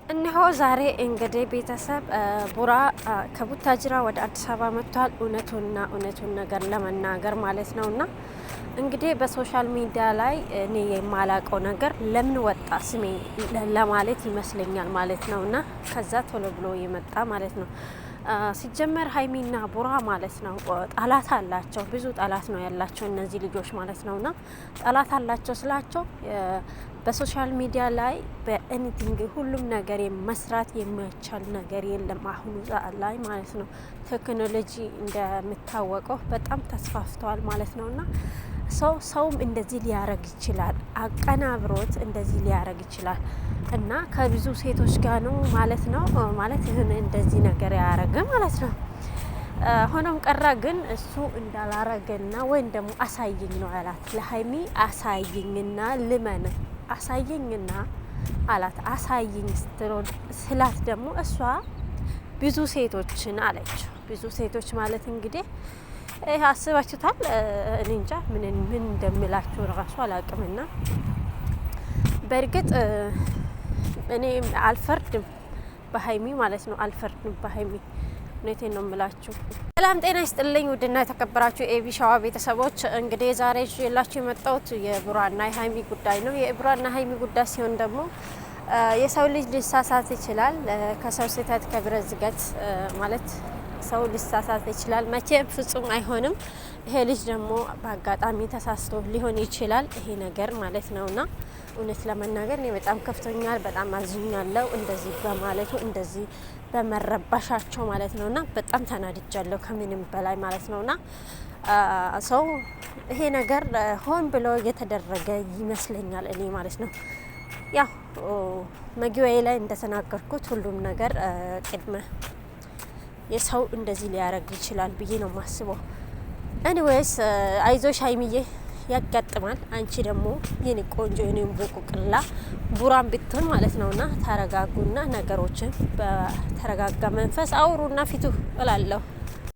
እነሆ ዛሬ እንግዲህ ቤተሰብ ቡራ ከቡታጅራ ወደ አዲስ አበባ መጥቷል። እውነቱን ነገር ለመናገር ማለት ነውና እንግዲህ በሶሻል ሚዲያ ላይ እኔ የማላቀው ነገር ለምን ወጣ ስሜ ለማለት ይመስለኛል ማለት ነውና ከዛ ቶሎ ብሎ የመጣ ማለት ነው። ሲጀመር ሀይሚና ቡራ ማለት ነው ጠላት አላቸው። ብዙ ጠላት ነው ያላቸው እነዚህ ልጆች ማለት ነውና ጠላት አላቸው ስላቸው በሶሻል ሚዲያ ላይ በኤኒቲንግ ሁሉም ነገር መስራት የማይቻል ነገር የለም አሁኑ ላይ ማለት ነው። ቴክኖሎጂ እንደሚታወቀው በጣም ተስፋፍተዋል ማለት ነውና ሰውም እንደዚህ ሊያረግ ይችላል፣ አቀናብሮት እንደዚህ ሊያረግ ይችላል እና ከብዙ ሴቶች ጋር ነው ማለት ነው ማለት ይህን እንደዚህ ነገር ያረገ ማለት ነው። ሆኖም ቀራ ግን እሱ እንዳላረገና ወይም ደግሞ አሳይኝ ነው ያላት ለሀይሚ አሳይኝና ልመን አሳየኝና አላት። አሳይኝ ስላት ደግሞ እሷ ብዙ ሴቶችን አለች። ብዙ ሴቶች ማለት እንግዲህ አስባችሁታል። እኔ እንጃ ምን እንደምላችሁ ራሱ አላቅምና በእርግጥ እኔ አልፈርድም በሀይሚ ማለት ነው። አልፈርድም በሀይሚ እውነቴን ነው የምላችሁ። ሰላም ጤና ይስጥልኝ ውድና የተከበራችሁ ኤቢ ሻዋ ቤተሰቦች፣ እንግዲህ ዛሬ ይዤላችሁ የመጣሁት የቡራና የሀይሚ ጉዳይ ነው። የቡራና ሀይሚ ጉዳይ ሲሆን ደግሞ የሰው ልጅ ሊሳሳት ይችላል። ከሰው ስህተት ከብረት ዝገት ማለት ሰው ሊሳሳት ይችላል። መቼም ፍጹም አይሆንም። ይሄ ልጅ ደግሞ በአጋጣሚ ተሳስቶ ሊሆን ይችላል ይሄ ነገር ማለት ነውና እውነት ለመናገር እኔ በጣም ከፍቶኛል፣ በጣም አዝኛለሁ። እንደዚህ በማለቱ እንደዚህ በመረባሻቸው ማለት ነውና በጣም ተናድጃለሁ ከምንም በላይ ማለት ነውና ሰው ይሄ ነገር ሆን ብሎ የተደረገ ይመስለኛል እኔ ማለት ነው። ያው መግቢያዬ ላይ እንደተናገርኩት ሁሉም ነገር ቅድመ የሰው እንደዚህ ሊያረግ ይችላል ብዬ ነው ማስበው። ኤኒዌይስ አይዞሽ ሀይሚዬ ያጋጥማል። አንቺ ደግሞ የኔ ቆንጆ የኔ ቦቁቅላ ቡራን ብትሆን ማለት ነውና ተረጋጉና ነገሮችን በተረጋጋ መንፈስ አውሩና ፊቱ እላለሁ።